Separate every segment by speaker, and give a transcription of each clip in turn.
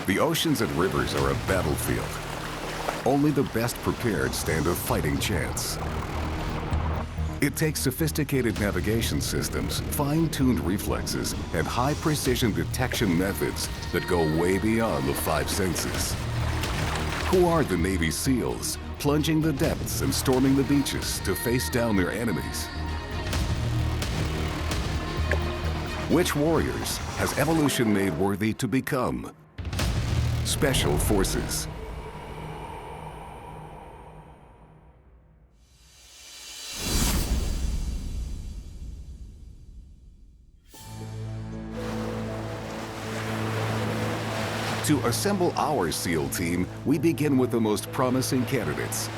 Speaker 1: The oceans and rivers are a battlefield. Only the best prepared stand a fighting chance. It takes sophisticated navigation systems, fine-tuned reflexes, and high-precision detection methods that go way beyond the five senses. Who are the Navy SEALs, plunging the depths and storming the beaches to face down their enemies? Which warriors has evolution made worthy to become? Special Forces. To assemble our SEAL team, we begin with the most promising candidates.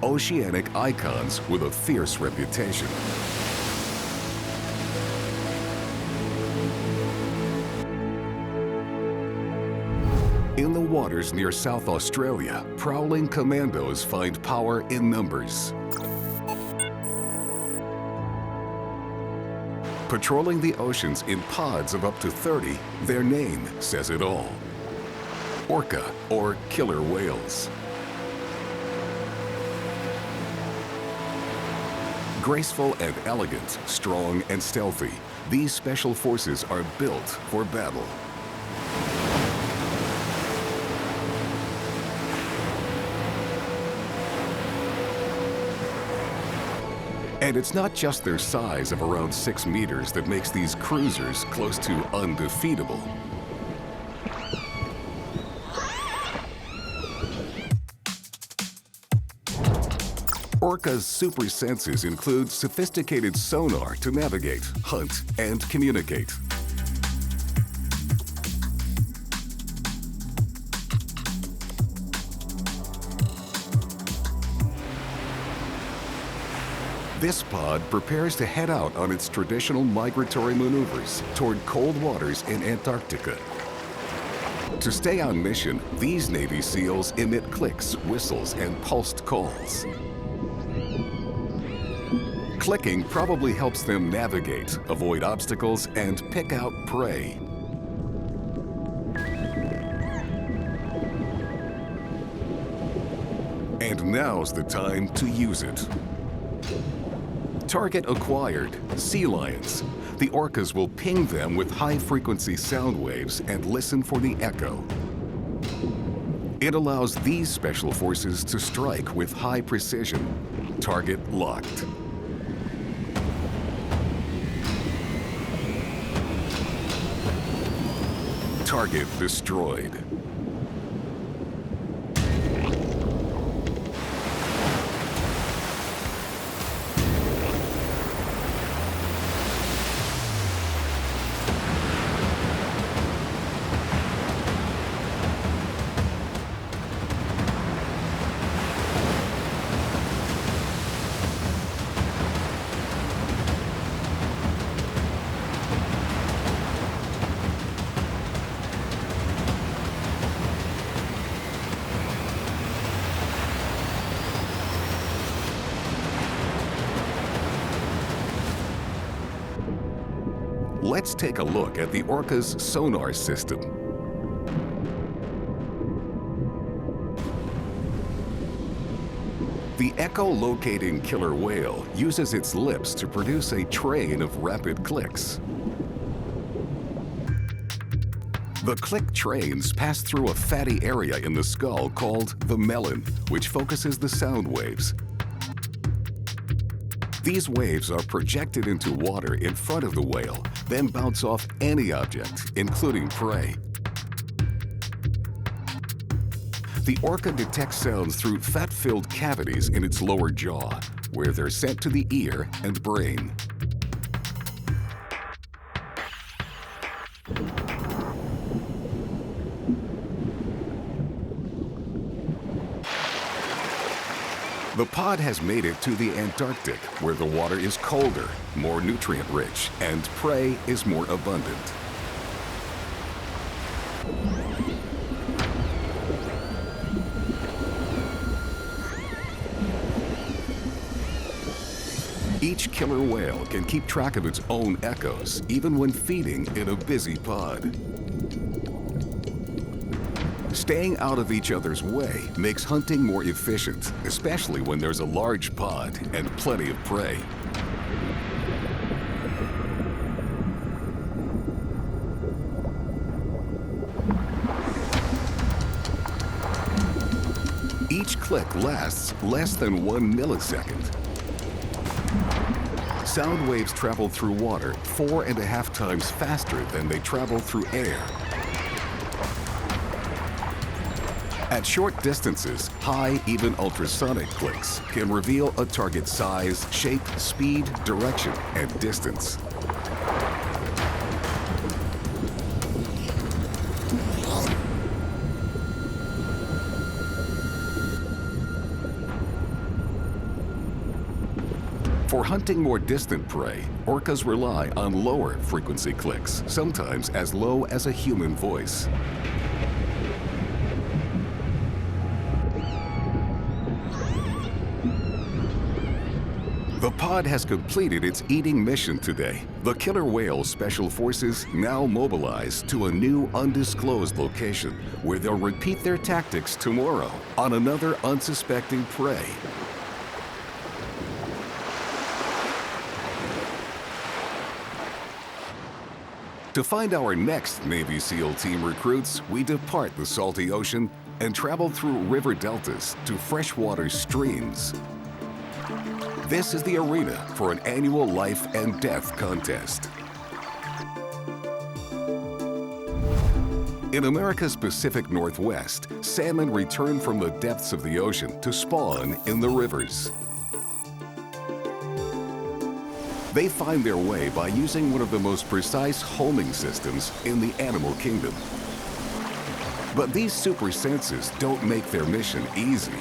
Speaker 1: Oceanic icons with a fierce reputation. In the waters near South Australia, prowling commandos find power in numbers. Patrolling the oceans in pods of up to 30, their name says it all. Orca, or killer whales. Graceful and elegant, strong and stealthy, these special forces are built for battle. And it's not just their size of around 6 meters that makes these cruisers close to undefeatable. Orca's super senses include sophisticated sonar to navigate, hunt, and communicate. This pod prepares to head out on its traditional migratory maneuvers toward cold waters in Antarctica. To stay on mission, these Navy SEALs emit clicks, whistles, and pulsed calls. Clicking probably helps them navigate, avoid obstacles, and pick out prey. And now's the time to use it. Target acquired, sea lions. The orcas will ping them with high-frequency sound waves and listen for the echo. It allows these special forces to strike with high precision. Target locked. Target destroyed. Let's take a look at the Orca's sonar system. The echo-locating killer whale uses its lips to produce a train of rapid clicks. The click trains pass through a fatty area in the skull called the melon, which focuses the sound waves. These waves are projected into water in front of the whale, then bounce off any object, including prey. The orca detects sounds through fat-filled cavities in its lower jaw, where they're sent to the ear and brain. The pod has made it to the Antarctic, where the water is colder, more nutrient-rich, and prey is more abundant. Each killer whale can keep track of its own echoes, even when feeding in a busy pod. Staying out of each other's way makes hunting more efficient, especially when there's a large pod and plenty of prey. Each click lasts less than 1 millisecond. Sound waves travel through water 4.5 times faster than they travel through air. At short distances, high, even ultrasonic clicks can reveal a target's size, shape, speed, direction, and distance. For hunting more distant prey, orcas rely on lower frequency clicks, sometimes as low as a human voice. The pod has completed its eating mission today. The killer whale special forces now mobilize to a new undisclosed location where they'll repeat their tactics tomorrow on another unsuspecting prey. To find our next Navy SEAL team recruits, we depart the salty ocean and travel through river deltas to freshwater streams. This is the arena for an annual life and death contest. In America's Pacific Northwest, salmon return from the depths of the ocean to spawn in the rivers. They find their way by using one of the most precise homing systems in the animal kingdom. But these super senses don't make their mission easy.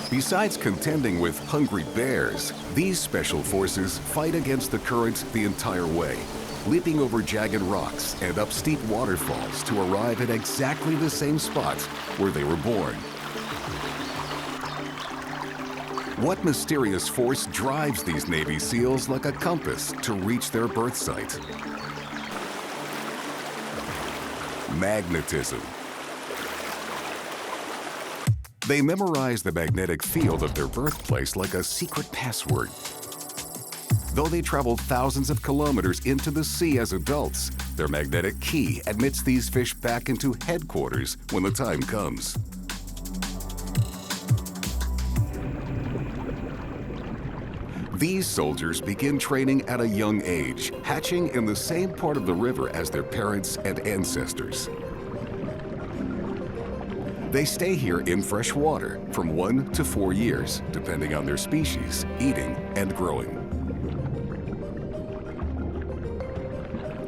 Speaker 1: Besides contending with hungry bears, these special forces fight against the current the entire way, leaping over jagged rocks and up steep waterfalls to arrive at exactly the same spot where they were born. What mysterious force drives these Navy SEALs like a compass to reach their birth site? Magnetism. They memorize the magnetic field of their birthplace like a secret password. Though they travel thousands of kilometers into the sea as adults, their magnetic key admits these fish back into headquarters when the time comes. These soldiers begin training at a young age, hatching in the same part of the river as their parents and ancestors. They stay here in fresh water from 1 to 4 years, depending on their species, eating and growing.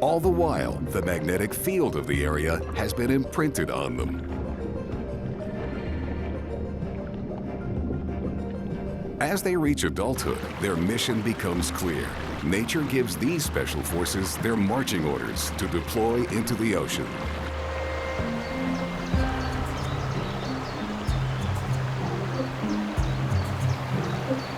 Speaker 1: All the while, the magnetic field of the area has been imprinted on them. As they reach adulthood, their mission becomes clear. Nature gives these special forces their marching orders to deploy into the ocean.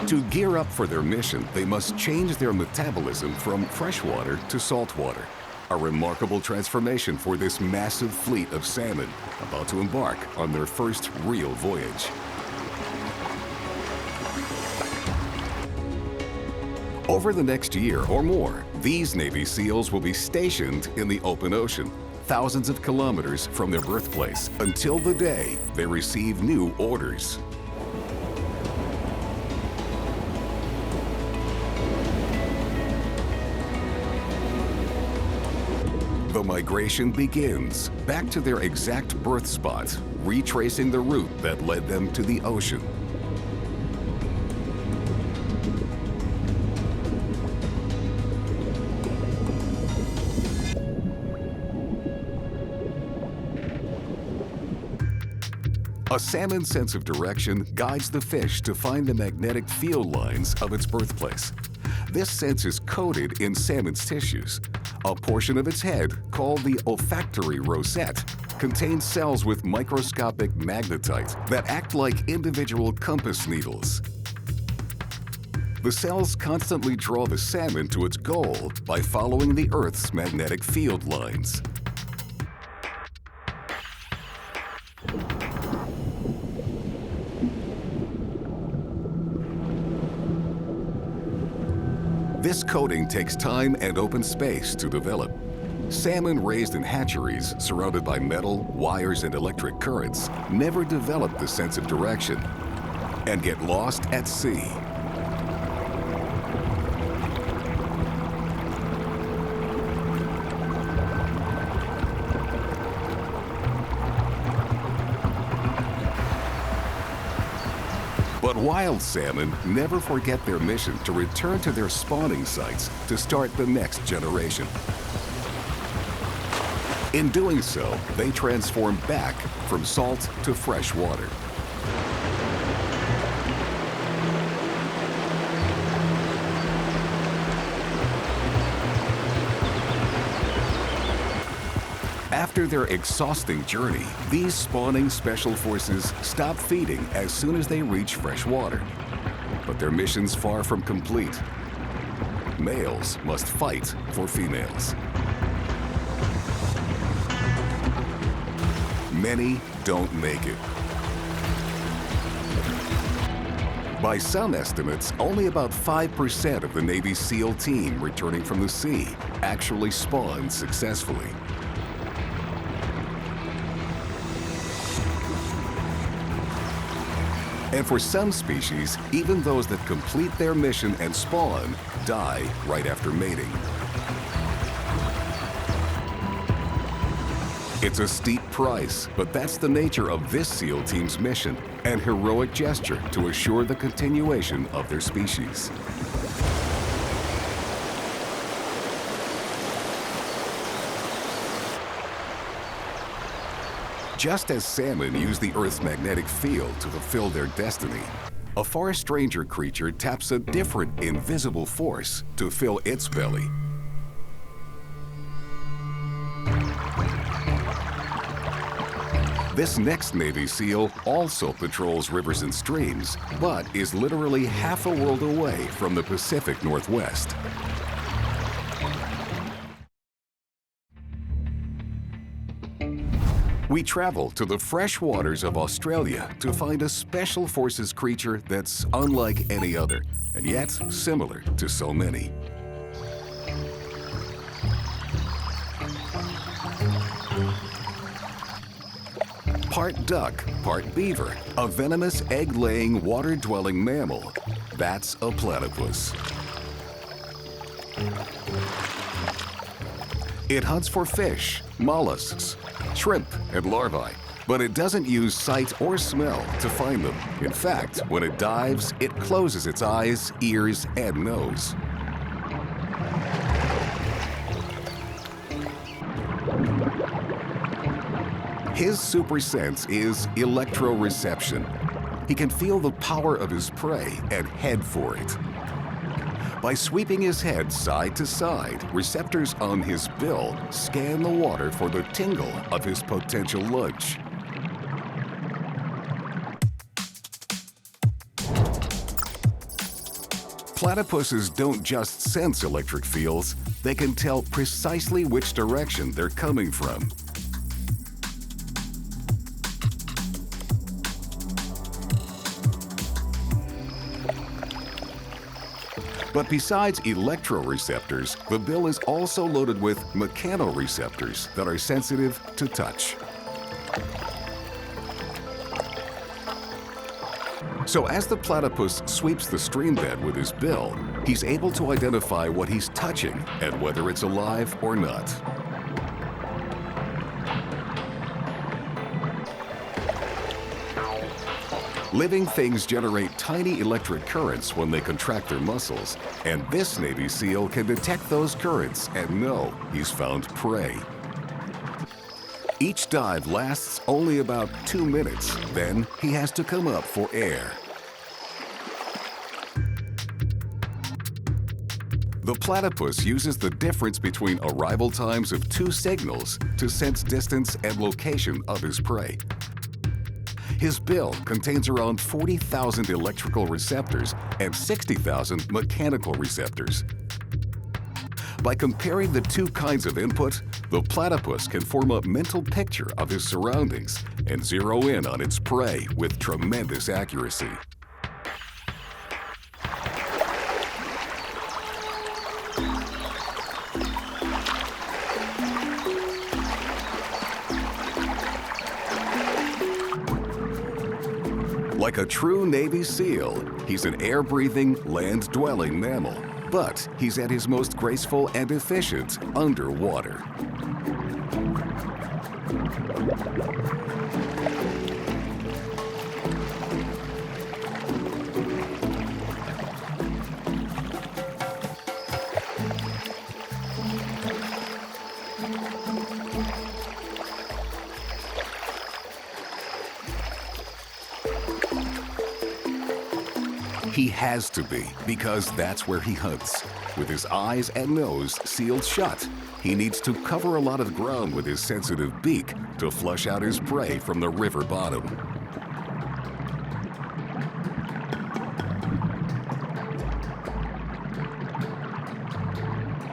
Speaker 1: To gear up for their mission, they must change their metabolism from freshwater to saltwater. A remarkable transformation for this massive fleet of salmon about to embark on their first real voyage. Over the next year or more, these Navy SEALs will be stationed in the open ocean, thousands of kilometers from their birthplace, until the day they receive new orders. The migration begins, back to their exact birth spot, retracing the route that led them to the ocean. A salmon's sense of direction guides the fish to find the magnetic field lines of its birthplace. This sense is coded in salmon's tissues. A portion of its head, called the olfactory rosette, contains cells with microscopic magnetite that act like individual compass needles. The cells constantly draw the salmon to its goal by following the Earth's magnetic field lines. This coating takes time and open space to develop. Salmon raised in hatcheries surrounded by metal, wires, and electric currents never develop the sense of direction and get lost at sea. But wild salmon never forget their mission to return to their spawning sites to start the next generation. In doing so, they transform back from salt to fresh water. After their exhausting journey, these spawning special forces stop feeding as soon as they reach fresh water. But their mission's far from complete. Males must fight for females. Many don't make it. By some estimates, only about 5% of the Navy SEAL team returning from the sea actually spawn successfully. And for some species, even those that complete their mission and spawn die right after mating. It's a steep price, but that's the nature of this SEAL team's mission, an heroic gesture to assure the continuation of their species. Just as salmon use the Earth's magnetic field to fulfill their destiny, a far stranger creature taps a different invisible force to fill its belly. This next Navy SEAL also patrols rivers and streams, but is literally half a world away from the Pacific Northwest. We travel to the fresh waters of Australia to find a special forces creature that's unlike any other, and yet similar to so many. Part duck, part beaver, a venomous egg-laying, water-dwelling mammal. That's a platypus. It hunts for fish, mollusks, shrimp, and larvae, but it doesn't use sight or smell to find them. In fact, when it dives, it closes its eyes, ears, and nose. His super sense is electroreception. He can feel the power of his prey and head for it. By sweeping his head side to side, receptors on his bill scan the water for the tingle of his potential lunch. Platypuses don't just sense electric fields, they can tell precisely which direction they're coming from. But besides electroreceptors, the bill is also loaded with mechanoreceptors that are sensitive to touch. So as the platypus sweeps the stream bed with his bill, he's able to identify what he's touching and whether it's alive or not. Living things generate tiny electric currents when they contract their muscles, and this Navy SEAL can detect those currents and know he's found prey. Each dive lasts only about 2 minutes, then he has to come up for air. The platypus uses the difference between arrival times of 2 signals to sense distance and location of his prey. His bill contains around 40,000 electrical receptors and 60,000 mechanical receptors. By comparing the two kinds of input, the platypus can form a mental picture of his surroundings and zero in on its prey with tremendous accuracy. Like a true Navy SEAL, he's an air-breathing, land-dwelling mammal. But he's at his most graceful and efficient underwater. He has to be, because that's where he hunts. With his eyes and nose sealed shut, he needs to cover a lot of ground with his sensitive beak to flush out his prey from the river bottom.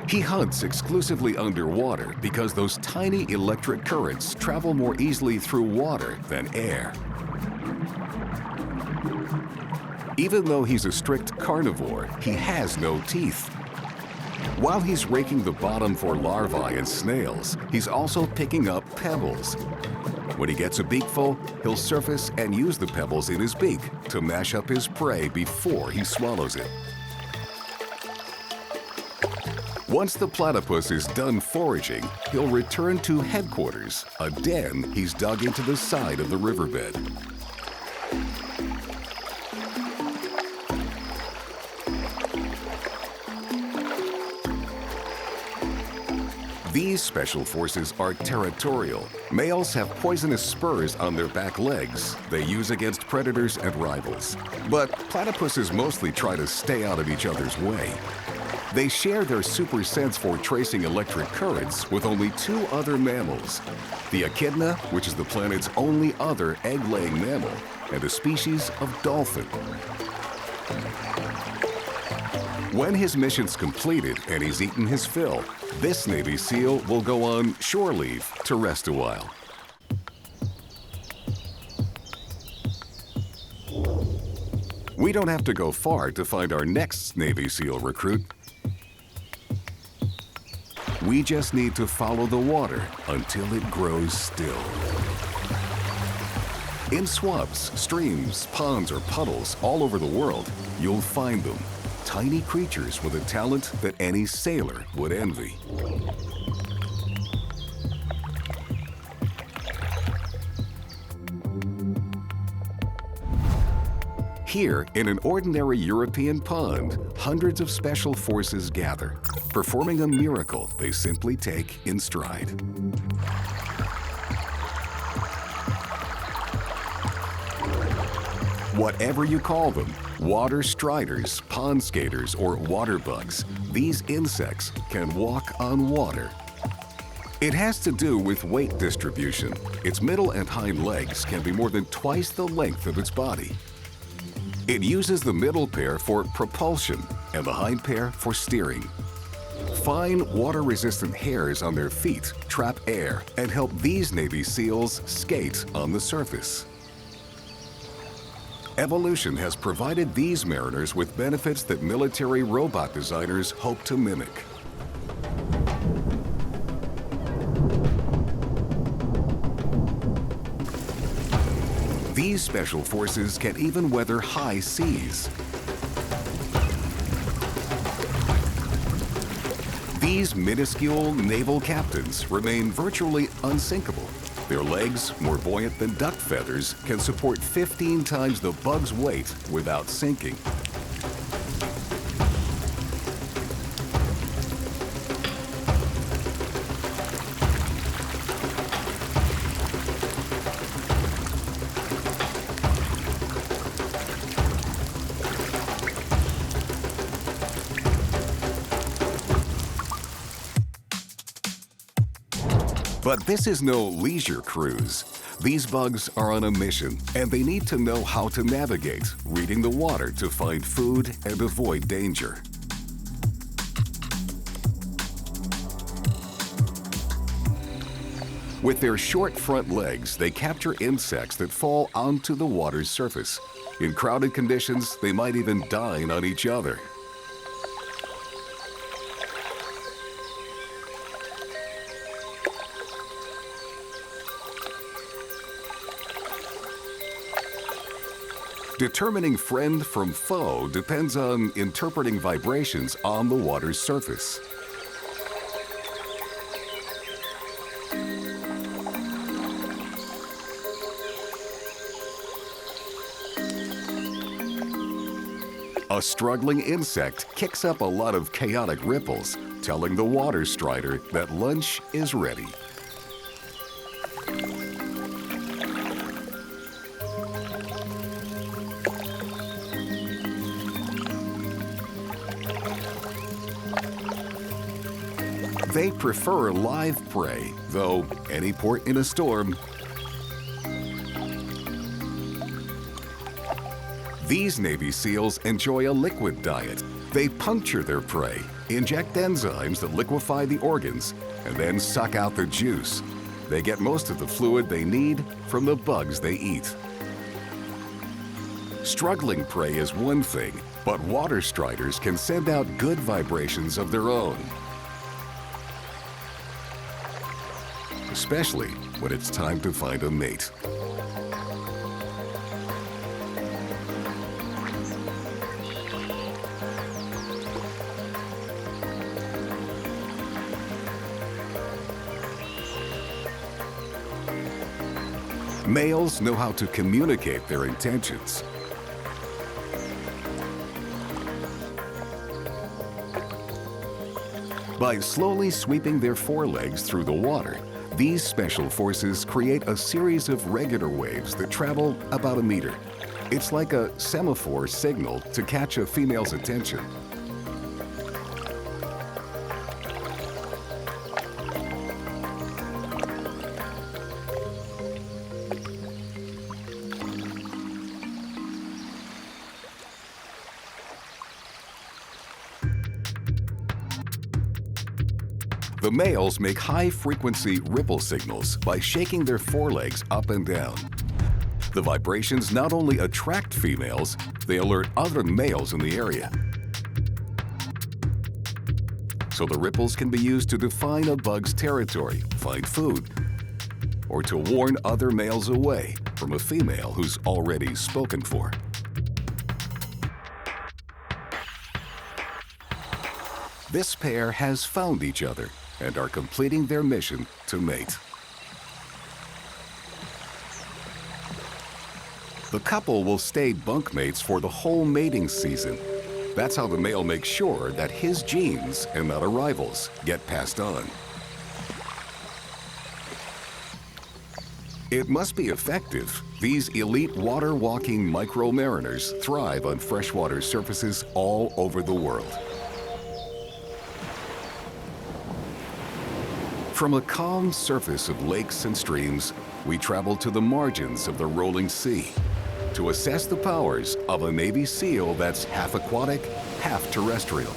Speaker 1: He hunts exclusively underwater because those tiny electric currents travel more easily through water than air. Even though he's a strict carnivore, he has no teeth. While he's raking the bottom for larvae and snails, he's also picking up pebbles. When he gets a beakful, he'll surface and use the pebbles in his beak to mash up his prey before he swallows it. Once the platypus is done foraging, he'll return to headquarters, a den he's dug into the side of the riverbed. These special forces are territorial. Males have poisonous spurs on their back legs they use against predators and rivals. But platypuses mostly try to stay out of each other's way. They share their super sense for tracing electric currents with only two other mammals: the echidna, which is the planet's only other egg-laying mammal, and a species of dolphin. When his mission's completed and he's eaten his fill, this Navy SEAL will go on shore leave to rest a while. We don't have to go far to find our next Navy SEAL recruit. We just need to follow the water until it grows still. In swamps, streams, ponds, or puddles all over the world, you'll find them. Tiny creatures with a talent that any sailor would envy. Here, in an ordinary European pond, hundreds of special forces gather, performing a miracle they simply take in stride. Whatever you call them, water striders, pond skaters, or water bugs, these insects can walk on water. It has to do with weight distribution. Its middle and hind legs can be more than twice the length of its body. It uses the middle pair for propulsion and the hind pair for steering. Fine water-resistant hairs on their feet trap air and help these Navy SEALs skate on the surface. Evolution has provided these mariners with benefits that military robot designers hope to mimic. These special forces can even weather high seas. These minuscule naval captains remain virtually unsinkable. Their legs, more buoyant than duck feathers, can support 15 times the bug's weight without sinking. But this is no leisure cruise. These bugs are on a mission, and they need to know how to navigate, reading the water to find food and avoid danger. With their short front legs, they capture insects that fall onto the water's surface. In crowded conditions, they might even dine on each other. Determining friend from foe depends on interpreting vibrations on the water's surface. A struggling insect kicks up a lot of chaotic ripples, telling the water strider that lunch is ready. They prefer live prey, though any port in a storm. These Navy SEALs enjoy a liquid diet. They puncture their prey, inject enzymes that liquefy the organs, and then suck out the juice. They get most of the fluid they need from the bugs they eat. Struggling prey is one thing, but water striders can send out good vibrations of their own. Especially when it's time to find a mate. Males know how to communicate their intentions. By slowly sweeping their forelegs through the water, these special forces create a series of regular waves that travel about a meter. It's like a semaphore signal to catch a female's attention. The males make high-frequency ripple signals by shaking their forelegs up and down. The vibrations not only attract females, they alert other males in the area. So the ripples can be used to define a bug's territory, find food, or to warn other males away from a female who's already spoken for. This pair has found each other and are completing their mission to mate. The couple will stay bunkmates for the whole mating season. That's how the male makes sure that his genes and not a rival's get passed on. It must be effective. These elite water-walking micro-mariners thrive on freshwater surfaces all over the world. From a calm surface of lakes and streams, we travel to the margins of the rolling sea to assess the powers of a Navy SEAL that's half aquatic, half terrestrial.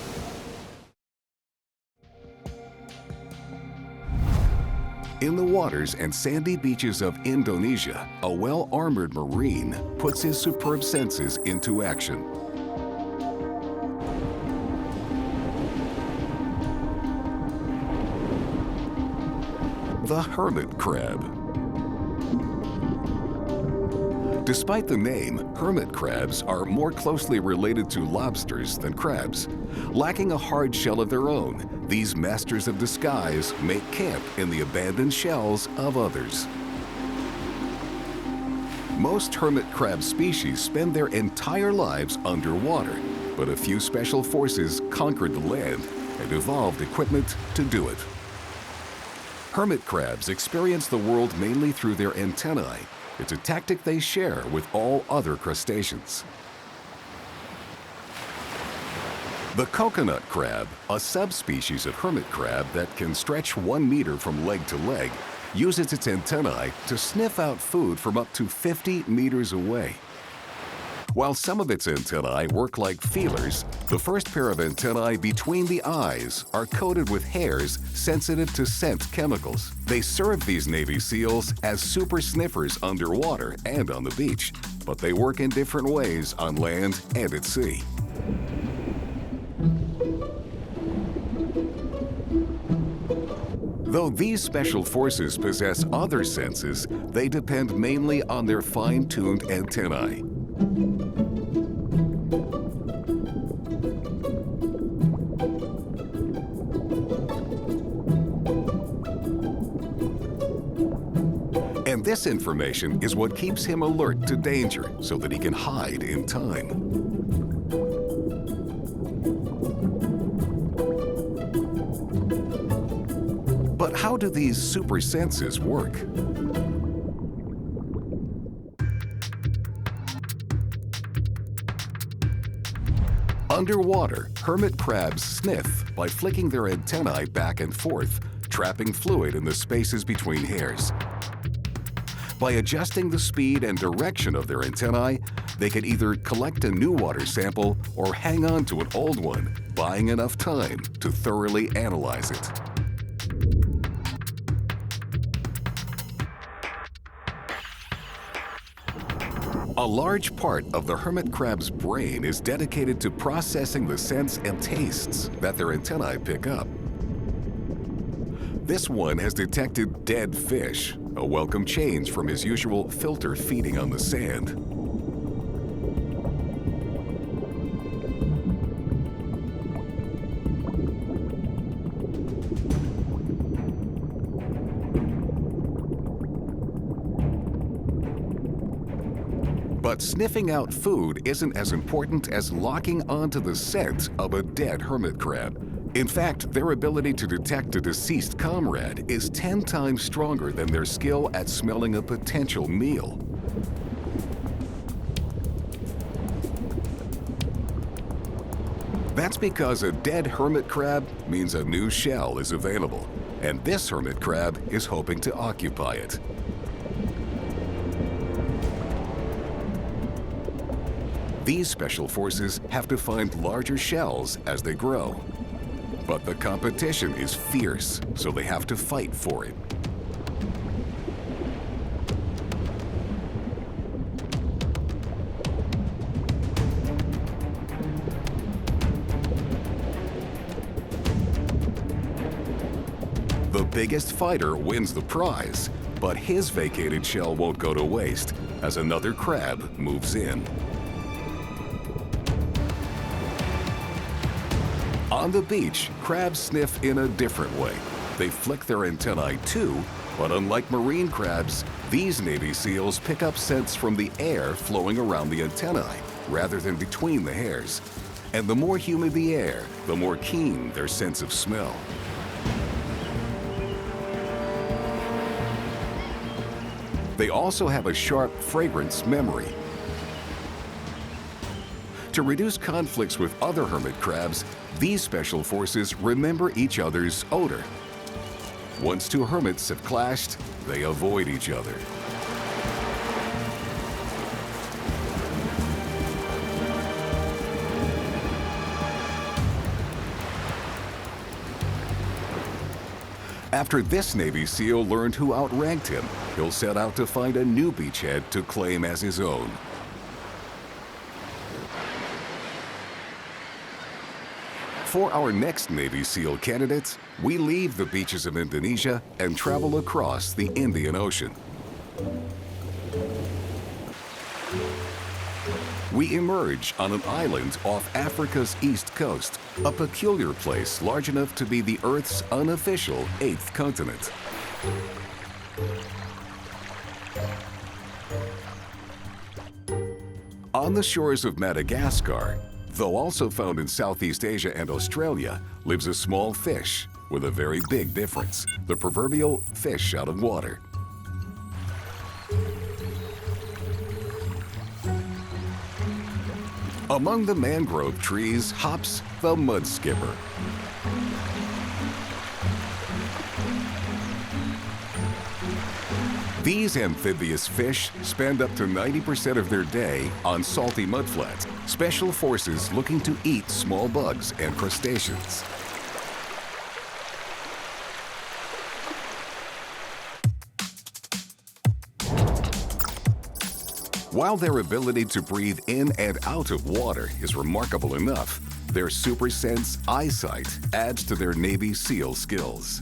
Speaker 1: In the waters and sandy beaches of Indonesia, a well-armored Marine puts his superb senses into action. The hermit crab. Despite the name, hermit crabs are more closely related to lobsters than crabs. Lacking a hard shell of their own, these masters of disguise make camp in the abandoned shells of others. Most hermit crab species spend their entire lives underwater, but a few special forces conquered the land and evolved equipment to do it. Hermit crabs experience the world mainly through their antennae. It's a tactic they share with all other crustaceans. The coconut crab, a subspecies of hermit crab that can stretch 1 meter from leg to leg, uses its antennae to sniff out food from up to 50 meters away. While some of its antennae work like feelers, the first pair of antennae between the eyes are coated with hairs sensitive to scent chemicals. They serve these Navy SEALs as super sniffers underwater and on the beach, but they work in different ways on land and at sea. Though these special forces possess other senses, they depend mainly on their fine-tuned antennae. And this information is what keeps him alert to danger so that he can hide in time. But how do these super senses work? Underwater, hermit crabs sniff by flicking their antennae back and forth, trapping fluid in the spaces between hairs. By adjusting the speed and direction of their antennae, they can either collect a new water sample or hang on to an old one, buying enough time to thoroughly analyze it. A large part of the hermit crab's brain is dedicated to processing the scents and tastes that their antennae pick up. This one has detected dead fish, a welcome change from his usual filter feeding on the sand. But sniffing out food isn't as important as locking onto the scent of a dead hermit crab. In fact, their ability to detect a deceased comrade is 10 times stronger than their skill at smelling a potential meal. That's because a dead hermit crab means a new shell is available, and this hermit crab is hoping to occupy it. These special forces have to find larger shells as they grow. But the competition is fierce, so they have to fight for it. The biggest fighter wins the prize, but his vacated shell won't go to waste as another crab moves in. On the beach, crabs sniff in a different way. They flick their antennae too, but unlike marine crabs, these Navy SEALs pick up scents from the air flowing around the antennae, rather than between the hairs. And the more humid the air, the more keen their sense of smell. They also have a sharp fragrance memory. To reduce conflicts with other hermit crabs, these special forces remember each other's odor. Once two hermits have clashed, they avoid each other. After this Navy SEAL learned who outranked him, he'll set out to find a new beachhead to claim as his own. For our next Navy SEAL candidates, we leave the beaches of Indonesia and travel across the Indian Ocean. We emerge on an island off Africa's east coast, a peculiar place large enough to be the Earth's unofficial 8th continent. On the shores of Madagascar, though also found in Southeast Asia and Australia, lives a small fish with a very big difference, the proverbial fish out of water. Among the mangrove trees hops the mudskipper. These amphibious fish spend up to 90% of their day on salty mudflats, special forces looking to eat small bugs and crustaceans. While their ability to breathe in and out of water is remarkable enough, their super sense eyesight adds to their Navy SEAL skills.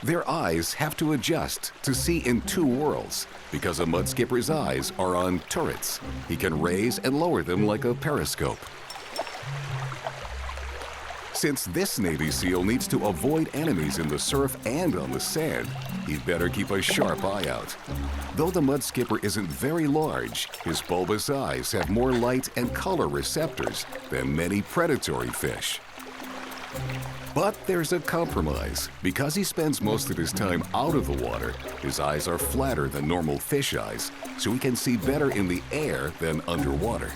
Speaker 1: Their eyes have to adjust to see in two worlds because a mudskipper's eyes are on turrets. He can raise and lower them like a periscope. Since this Navy SEAL needs to avoid enemies in the surf and on the sand, he'd better keep a sharp eye out. Though the mudskipper isn't very large, his bulbous eyes have more light and color receptors than many predatory fish. But there's a compromise. Because he spends most of his time out of the water, his eyes are flatter than normal fish eyes, so he can see better in the air than underwater.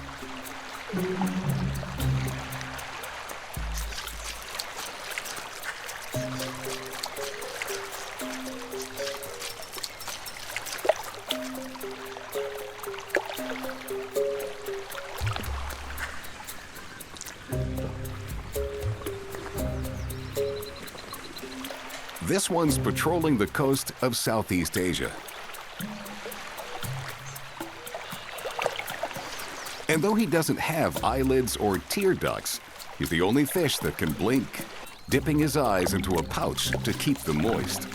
Speaker 1: This one's patrolling the coast of Southeast Asia. And though he doesn't have eyelids or tear ducts, he's the only fish that can blink, dipping his eyes into a pouch to keep them moist.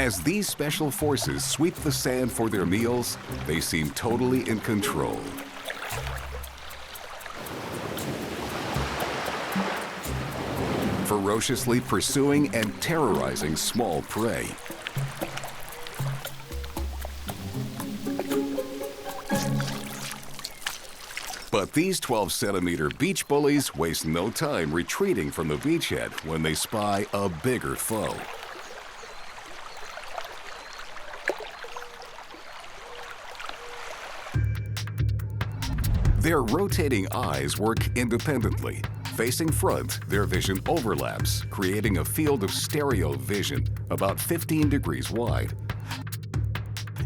Speaker 1: As these special forces sweep the sand for their meals, they seem totally in control. Ferociously pursuing and terrorizing small prey. But these 12-centimeter beach bullies waste no time retreating from the beachhead when they spy a bigger foe. Their rotating eyes work independently. Facing front, their vision overlaps, creating a field of stereo vision about 15 degrees wide.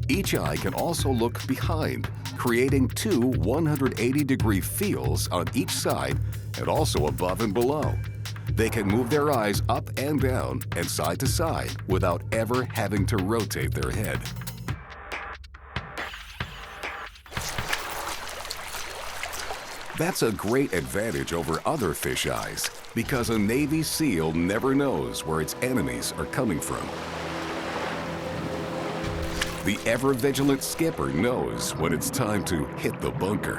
Speaker 1: Each eye can also look behind, creating two 180-degree fields on each side and also above and below. They can move their eyes up and down and side to side without ever having to rotate their head. That's a great advantage over other fish eyes because a Navy SEAL never knows where its enemies are coming from. The ever-vigilant skipper knows when it's time to hit the bunker.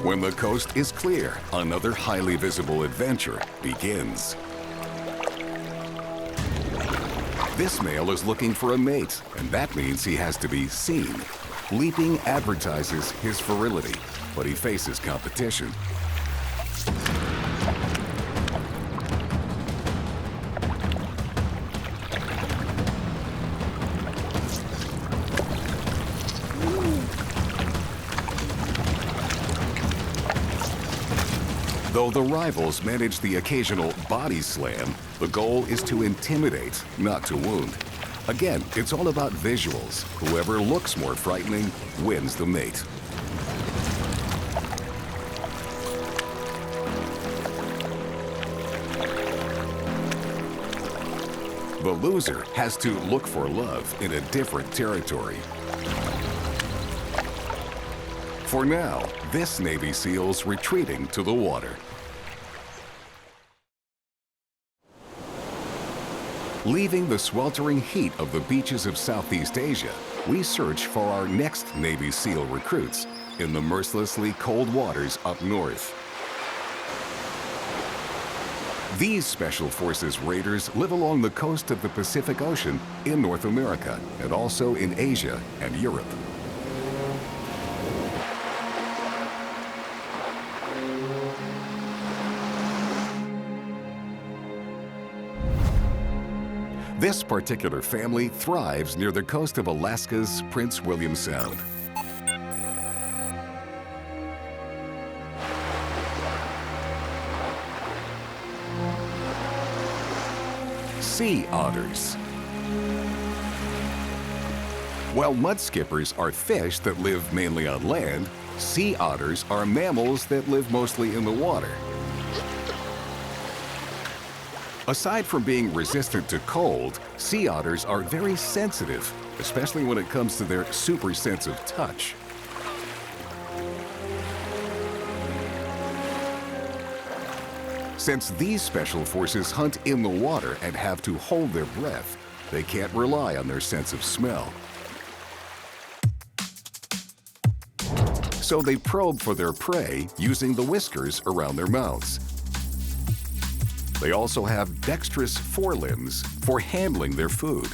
Speaker 1: When the coast is clear, another highly visible adventure begins. This male is looking for a mate, and that means he has to be seen. Leaping advertises his virility, but he faces competition. Though the rivals manage the occasional body slam, the goal is to intimidate, not to wound. Again, it's all about visuals. Whoever looks more frightening wins the mate. The loser has to look for love in a different territory. For now, this Navy SEAL's retreating to the water. Leaving the sweltering heat of the beaches of Southeast Asia, we search for our next Navy SEAL recruits in the mercilessly cold waters up north. These Special Forces raiders live along the coast of the Pacific Ocean in North America and also in Asia and Europe. This particular family thrives near the coast of Alaska's Prince William Sound. Sea otters. While mudskippers are fish that live mainly on land, sea otters are mammals that live mostly in the water. Aside from being resistant to cold, sea otters are very sensitive, especially when it comes to their super sense of touch. Since these special forces hunt in the water and have to hold their breath, they can't rely on their sense of smell. So they probe for their prey using the whiskers around their mouths. They also have dexterous forelimbs for handling their food.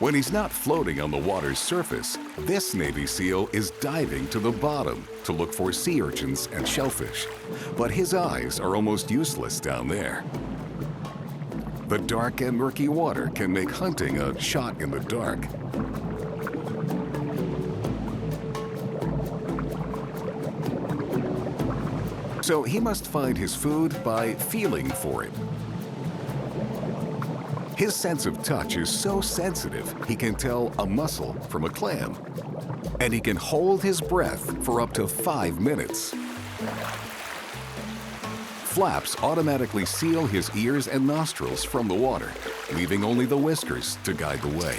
Speaker 1: When he's not floating on the water's surface, this Navy SEAL is diving to the bottom to look for sea urchins and shellfish. But his eyes are almost useless down there. The dark and murky water can make hunting a shot in the dark. So he must find his food by feeling for it. His sense of touch is so sensitive, he can tell a mussel from a clam. And he can hold his breath for up to 5 minutes. Flaps automatically seal his ears and nostrils from the water, leaving only the whiskers to guide the way.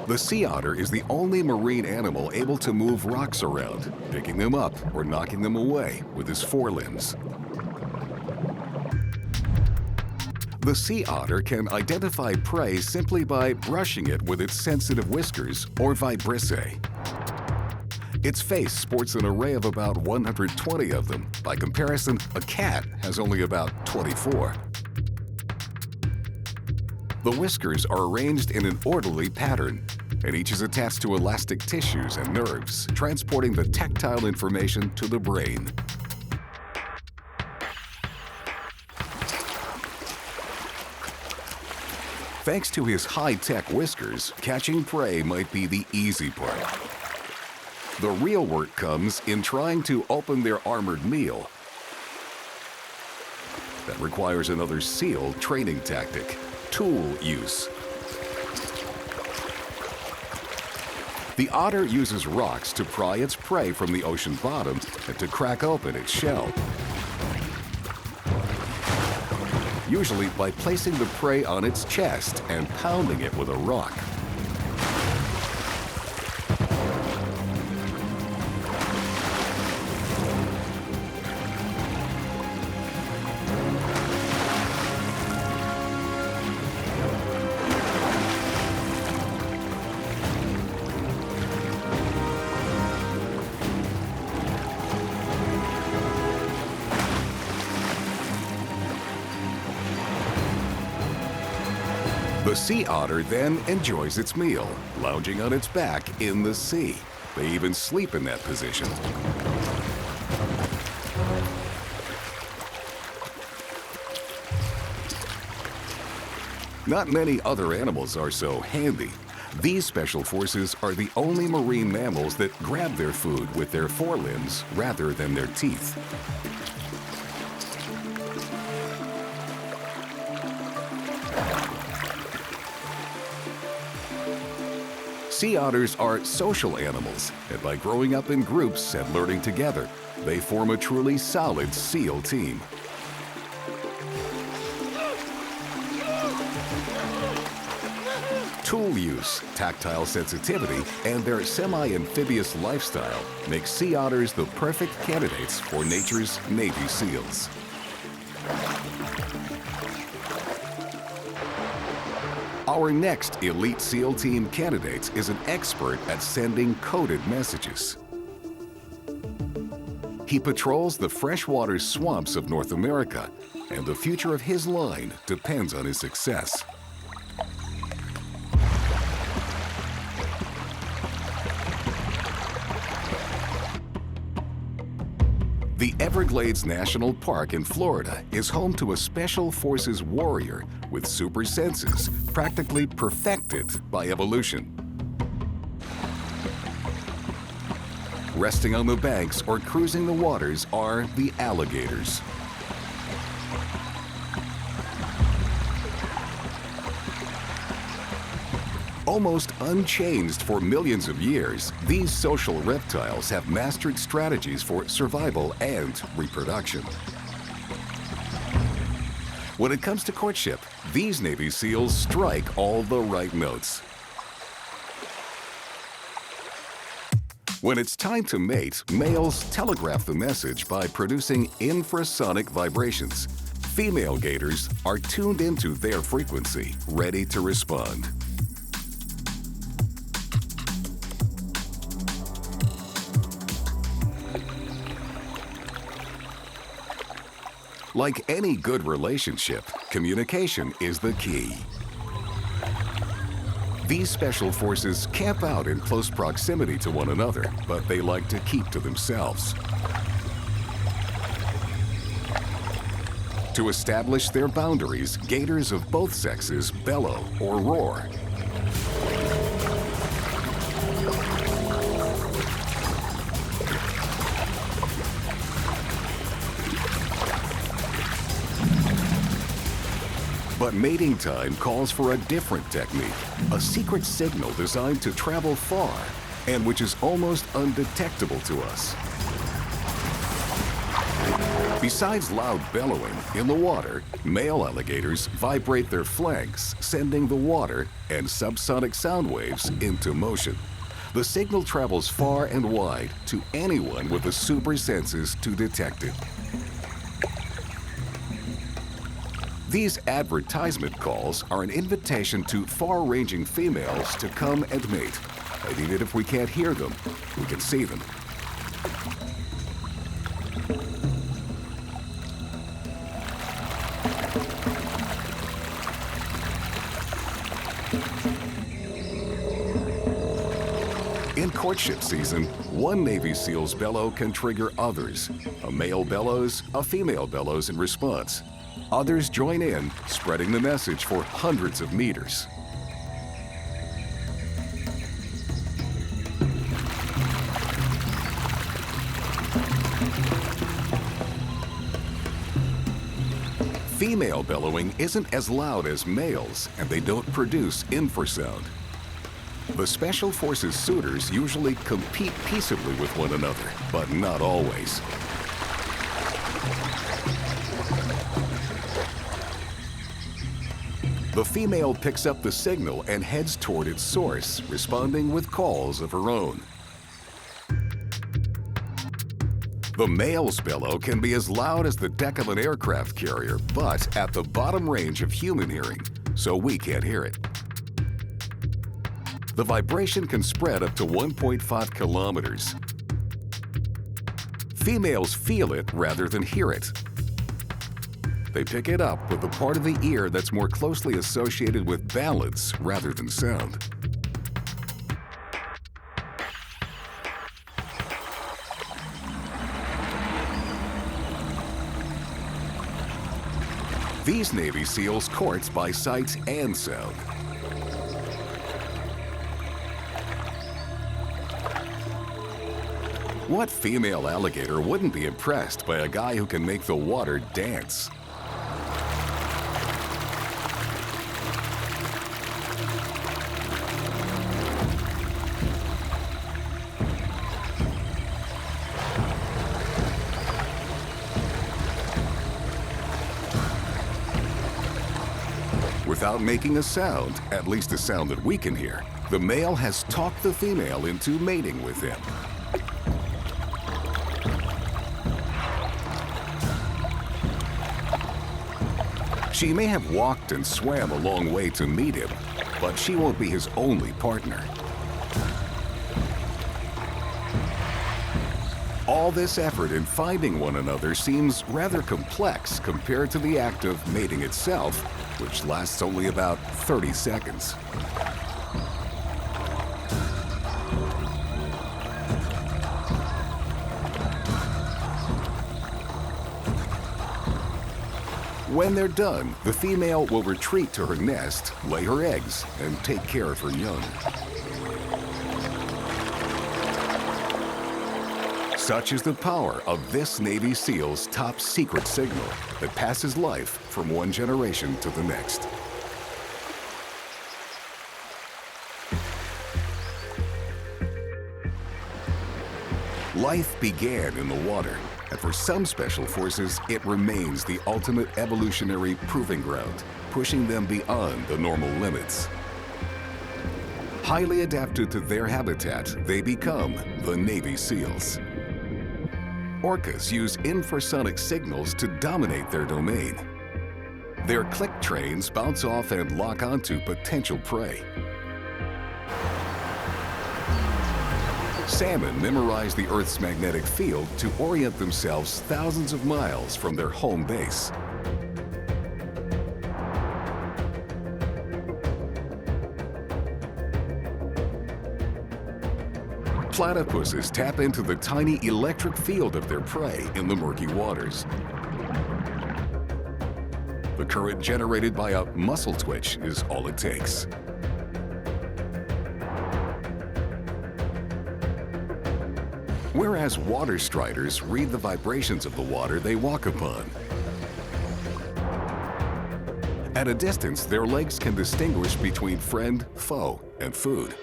Speaker 1: The sea otter is the only marine animal able to move rocks around, picking them up or knocking them away with his forelimbs. The sea otter can identify prey simply by brushing it with its sensitive whiskers or vibrissae. Its face sports an array of about 120 of them. By comparison, a cat has only about 24. The whiskers are arranged in an orderly pattern, and each is attached to elastic tissues and nerves, transporting the tactile information to the brain. Thanks to his high-tech whiskers, catching prey might be the easy part. The real work comes in trying to open their armored meal. That requires another SEAL training tactic, tool use. The otter uses rocks to pry its prey from the ocean bottom and to crack open its shell. Usually by placing the prey on its chest and pounding it with a rock. The sea otter then enjoys its meal, lounging on its back in the sea. They even sleep in that position. Not many other animals are so handy. These special forces are the only marine mammals that grab their food with their forelimbs rather than their teeth. Sea otters are social animals, and by growing up in groups and learning together, they form a truly solid SEAL team. Tool use, tactile sensitivity, and their semi-amphibious lifestyle make sea otters the perfect candidates for nature's Navy SEALs. Our next elite SEAL team candidate is an expert at sending coded messages. He patrols the freshwater swamps of North America and the future of his line depends on his success. The Everglades National Park in Florida is home to a Special Forces warrior with super senses, practically perfected by evolution. Resting on the banks or cruising the waters are the alligators. Almost unchanged for millions of years, these social reptiles have mastered strategies for survival and reproduction. When it comes to courtship, these Navy SEALs strike all the right notes. When it's time to mate, males telegraph the message by producing infrasonic vibrations. Female gators are tuned into their frequency, ready to respond. Like any good relationship, communication is the key. These special forces camp out in close proximity to one another, but they like to keep to themselves. To establish their boundaries, gators of both sexes bellow or roar. But mating time calls for a different technique, a secret signal designed to travel far and which is almost undetectable to us. Besides loud bellowing, in the water, male alligators vibrate their flanks, sending the water and subsonic sound waves into motion. The signal travels far and wide to anyone with the super senses to detect it. These advertisement calls are an invitation to far-ranging females to come and mate. And even if we can't hear them, we can see them. In courtship season, one Navy SEAL's bellow can trigger others. A male bellows, a female bellows in response. Others join in, spreading the message for hundreds of meters. Female bellowing isn't as loud as males, and they don't produce infrasound. The Special Forces suitors usually compete peaceably with one another, but not always. The female picks up the signal and heads toward its source, responding with calls of her own. The male's bellow can be as loud as the deck of an aircraft carrier, but at the bottom range of human hearing, so we can't hear it. The vibration can spread up to 1.5 kilometers. Females feel it rather than hear it. They pick it up with the part of the ear that's more closely associated with balance rather than sound. These Navy SEALs court by sight and sound. What female alligator wouldn't be impressed by a guy who can make the water dance? Without making a sound, at least a sound that we can hear, the male has talked the female into mating with him. She may have walked and swam a long way to meet him, but she won't be his only partner. All this effort in finding one another seems rather complex compared to the act of mating itself, which lasts only about 30 seconds. When they're done, the female will retreat to her nest, lay her eggs, and take care of her young. Such is the power of this Navy SEAL's top secret signal that passes life from one generation to the next. Life began in the water, and for some special forces, it remains the ultimate evolutionary proving ground, pushing them beyond the normal limits. Highly adapted to their habitat, they become the Navy SEALs. Orcas use infrasonic signals to dominate their domain. Their click trains bounce off and lock onto potential prey. Salmon memorize the Earth's magnetic field to orient themselves thousands of miles from their home base. Platypuses tap into the tiny electric field of their prey in the murky waters. The current generated by a muscle twitch is all it takes. Whereas water striders read the vibrations of the water they walk upon. At a distance, their legs can distinguish between friend, foe, and food.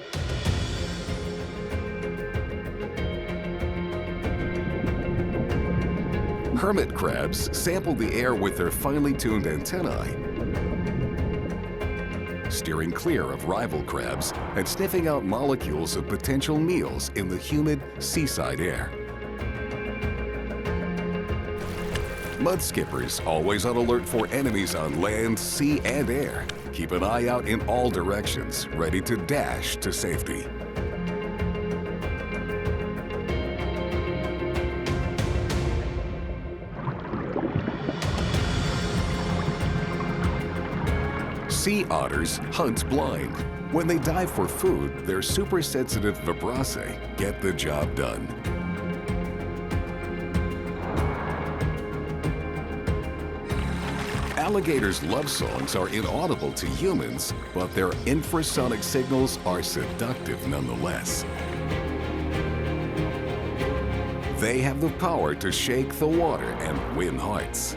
Speaker 1: Hermit crabs sample the air with their finely tuned antennae, steering clear of rival crabs and sniffing out molecules of potential meals in the humid seaside air. Mudskippers, always on alert for enemies on land, sea, and air, keep an eye out in all directions, ready to dash to safety. Sea otters hunt blind. When they dive for food, their super-sensitive vibraceae get the job done. Alligators' love songs are inaudible to humans, but their infrasonic signals are seductive nonetheless. They have the power to shake the water and win hearts.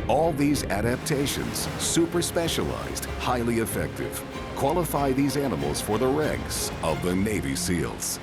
Speaker 1: All these adaptations, super specialized, highly effective, qualify these animals for the ranks of the Navy SEALs.